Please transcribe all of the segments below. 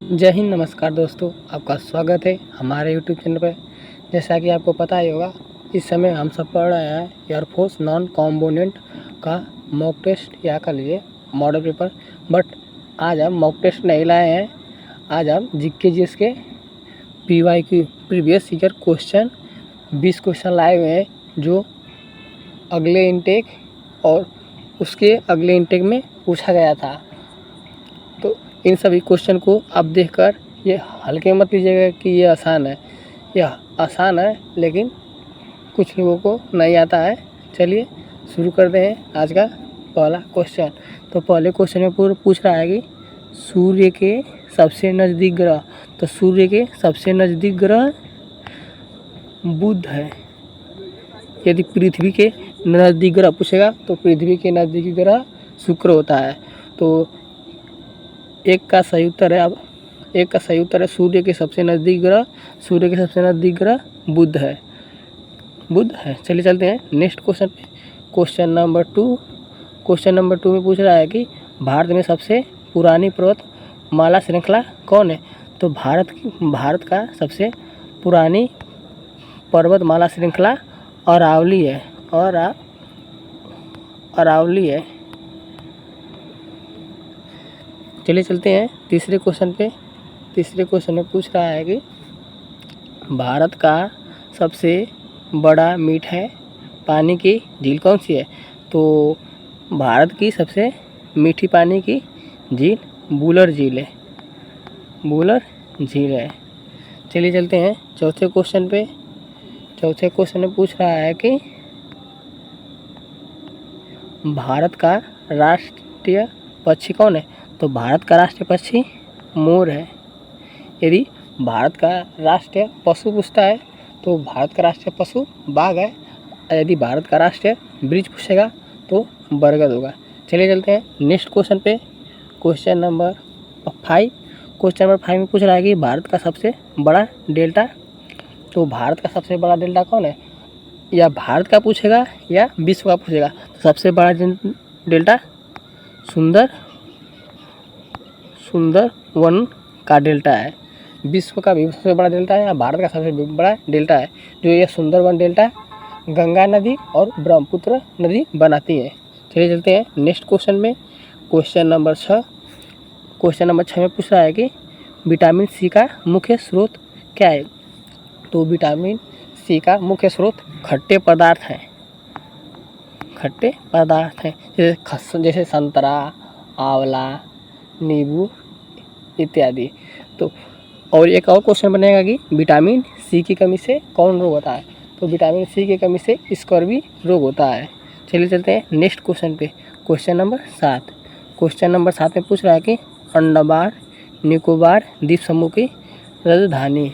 जय हिंद, नमस्कार दोस्तों, आपका स्वागत है हमारे यूट्यूब चैनल पर। जैसा कि आपको पता ही होगा, इस समय हम सब पढ़ रहे हैं एयरफोर्स नॉन कॉम्पोनेंट का मॉक टेस्ट या कह लीजिए मॉडल पेपर। बट आज हम मॉक टेस्ट नहीं लाए हैं, आज हम जीके जीएस के PYQ previous year question 20 question लाए हुए हैं, जो अगले इनटेक और उसके अगले इनटेक में पूछा गया था। तो इन सभी क्वेश्चन को आप देखकर ये हल्के मत लीजिएगा कि ये आसान है। यह आसान है, लेकिन कुछ लोगों को नहीं आता है। चलिए शुरू करते हैं आज का पहला क्वेश्चन। तो पहले क्वेश्चन में पूछ रहा है कि सूर्य के सबसे नज़दीक ग्रह। तो सूर्य के सबसे नज़दीक ग्रह बुध है। यदि पृथ्वी के नज़दीक ग्रह पूछेगा तो पृथ्वी के नज़दीकी ग्रह शुक्र होता है। तो एक का सही उत्तर है सूर्य के सबसे नज़दीक ग्रह बुध है। चलिए चलते हैं नेक्स्ट क्वेश्चन पे। क्वेश्चन नंबर टू में पूछ रहा है कि भारत में सबसे पुरानी पर्वतमाला श्रृंखला कौन है। तो भारत का सबसे पुरानी पर्वतमाला श्रृंखला अरावली है। चलिए चलते हैं तीसरे क्वेश्चन में पूछ रहा है कि भारत का सबसे बड़ा मीठे पानी की झील कौन सी है। तो भारत की सबसे मीठी पानी की झील वुलर झील है। चलिए चलते हैं चौथे क्वेश्चन में पूछ रहा है कि भारत का राष्ट्रीय पक्षी कौन है। तो भारत का राष्ट्रीय पक्षी मोर है। यदि भारत का राष्ट्रीय पशु पूछता है तो भारत का राष्ट्रीय पशु बाघ है। यदि भारत का राष्ट्रीय वृक्ष पूछेगा तो बरगद होगा। चलिए चलते हैं नेक्स्ट क्वेश्चन पे। क्वेश्चन नंबर 5 में पूछ रहा है कि भारत का सबसे बड़ा डेल्टा। तो भारत का सबसे बड़ा डेल्टा कौन है, या भारत का पूछेगा या विश्व का पूछेगा। तो सबसे बड़ा डेल्टा सुंदरवन का डेल्टा है। विश्व का भी सबसे बड़ा डेल्टा है या भारत का सबसे बड़ा डेल्टा है, जो ये सुंदरवन डेल्टा गंगा नदी और ब्रह्मपुत्र नदी बनाती है। चलिए चलते हैं नेक्स्ट क्वेश्चन में। क्वेश्चन नंबर 6 में पूछ रहा है कि विटामिन सी का मुख्य स्रोत क्या है। तो विटामिन सी का मुख्य स्रोत खट्टे पदार्थ हैं, जैसे संतरा, आंवला, नींबू इत्यादि। तो और एक और क्वेश्चन बनेगा कि विटामिन सी की कमी से कौन रोग होता है। तो विटामिन सी की कमी से स्कर्वी रोग होता है। चलिए चलते हैं नेक्स्ट क्वेश्चन पे। क्वेश्चन नंबर 7 में पूछ रहा है कि अंडमान निकोबार द्वीप समूह की राजधानी।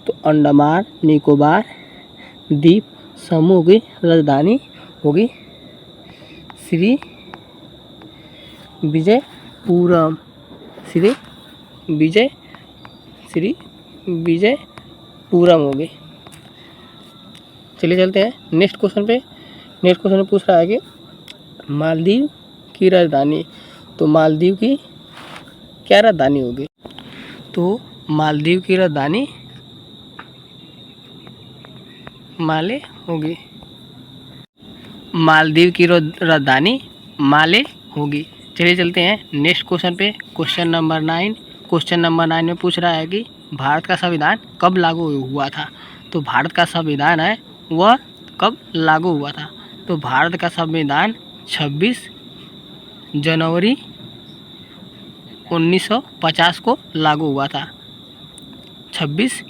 तो अंडमान निकोबार द्वीप समूह की राजधानी होगी श्री विजयपुरम होगी। चलिए चलते हैं नेक्स्ट क्वेश्चन में पूछ रहा है कि मालदीव की राजधानी। तो मालदीव की क्या राजधानी होगी। तो मालदीव की राजधानी माले होगी। चलिए चलते हैं नेक्स्ट क्वेश्चन पे। क्वेश्चन नंबर 9 में पूछ रहा है कि भारत का संविधान कब लागू हुआ था। तो भारत का संविधान है वह कब लागू हुआ था। तो भारत का संविधान 26 जनवरी 1950 को लागू हुआ था। 26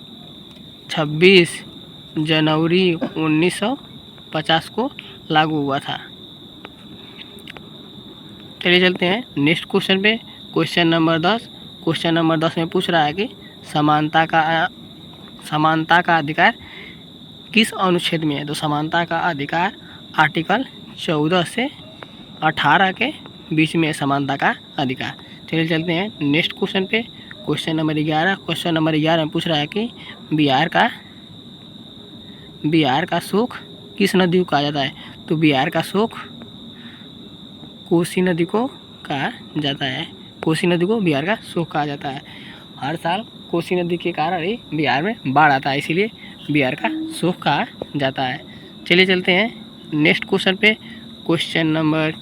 जनवरी 1950 को लागू हुआ था। चलिए चलते हैं नेक्स्ट क्वेश्चन पे। क्वेश्चन नंबर 10 में पूछ रहा है कि समानता का अधिकार किस अनुच्छेद में है। तो समानता का अधिकार आर्टिकल 14 से 18 के बीच में है समानता का अधिकार। चलिए चलते हैं नेक्स्ट क्वेश्चन पे। क्वेश्चन नंबर 11 में पूछ रहा है कि बिहार का शोक किस नदी को कहा जाता है। तो बिहार का शोक कोसी नदी को कहा जाता है। कोसी नदी को बिहार का शोक कहा जाता है। हर साल कोसी नदी के कारण ही बिहार में बाढ़ आता है, इसीलिए बिहार का सूख कहा जाता है। चलिए चलते हैं नेक्स्ट क्वेश्चन पे। क्वेश्चन नंबर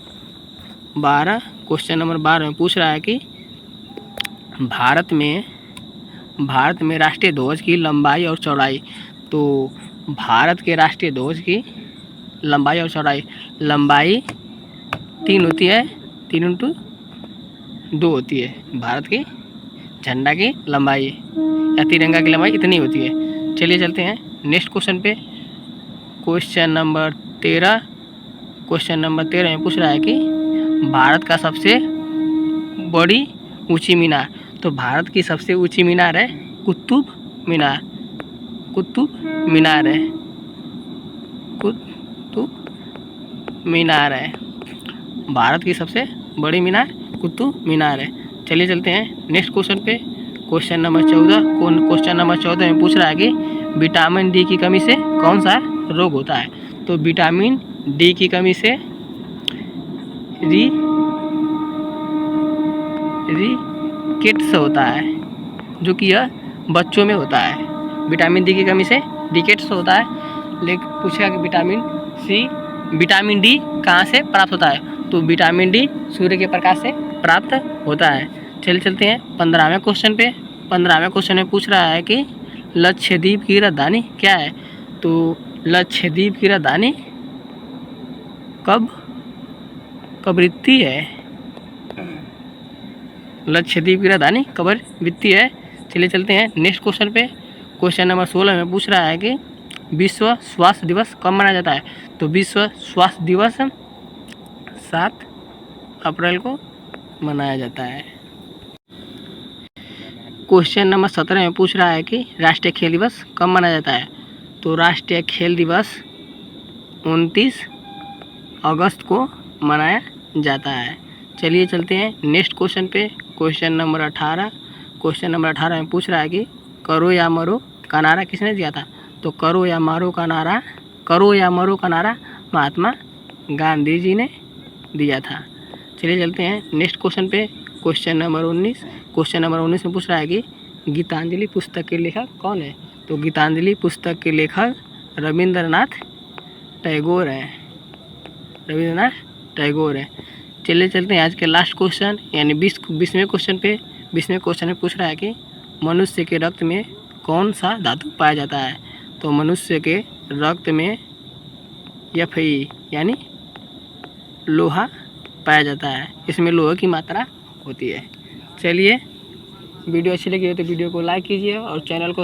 12 में पूछ रहा है कि भारत में राष्ट्रीय ध्वज की लंबाई और चौड़ाई। तो भारत के राष्ट्रीय ध्वज की लंबाई और चौड़ाई, लंबाई 3 होती है, 3x2 होती है। भारत की झंडा की लंबाई या तिरंगा की लंबाई इतनी होती है। चलिए चलते हैं नेक्स्ट क्वेश्चन पे। क्वेश्चन नंबर 13 में पूछ रहा है कि भारत का सबसे बड़ी ऊंची मीनार। तो भारत की सबसे ऊंची मीनार है कुतुब मीनार है। भारत की सबसे बड़ी मीनार कुतुब मीनार है। चलिए चलते हैं नेक्स्ट क्वेश्चन पे। क्वेश्चन नंबर 14 में पूछ रहा है कि विटामिन डी की कमी से कौन सा रोग होता है। तो विटामिन डी की कमी से रिकेट्स होता है, जो कि यह बच्चों में होता है। विटामिन डी की कमी से रिकेट्स होता है। लेकिन पूछेगा कि विटामिन डी कहाँ से प्राप्त होता है। तो विटामिन डी सूर्य के प्रकाश से प्राप्त होता है। चलिए चलते हैं 15वें क्वेश्चन पे। 15वें क्वेश्चन में पूछ रहा है कि लक्षद्वीप की राजधानी क्या है। तो लक्षद्वीप की राजधानी कवरत्ती है। लक्षद्वीप की राजधानी कवरत्ती है। चलिए चलते हैं नेक्स्ट क्वेश्चन पे। क्वेश्चन नंबर 16 में पूछ रहा है कि विश्व स्वास्थ्य दिवस कब मनाया जाता है। तो विश्व स्वास्थ्य दिवस 7 अप्रैल को मनाया जाता है। क्वेश्चन नंबर 17 में पूछ रहा है कि राष्ट्रीय खेल दिवस कब मनाया जाता है। तो राष्ट्रीय खेल दिवस 29 अगस्त को मनाया जाता है। चलिए चलते हैं नेक्स्ट क्वेश्चन पे। क्वेश्चन नंबर 18 में पूछ रहा है कि करो या मरो का नारा किसने दिया था। तो करो या मरो का नारा महात्मा गांधी जी ने दिया था। चलिए चलते हैं नेक्स्ट क्वेश्चन पे। क्वेश्चन नंबर 19 में पूछ रहा है कि गीतांजलि पुस्तक के लेखक कौन है। तो गीतांजलि पुस्तक के लेखक रविंद्रनाथ टैगोर हैं। चलिए चलते हैं आज के लास्ट क्वेश्चन यानी 20वें क्वेश्चन पे। 20वें क्वेश्चन में पूछ रहा है कि मनुष्य के रक्त में कौन सा धातु पाया जाता है। तो मनुष्य के रक्त में Fe यानी लोहा पाया जाता है। इसमें लोहे की मात्रा होती है। चलिए वीडियो अच्छी लगी हो तो वीडियो को लाइक कीजिए और चैनल को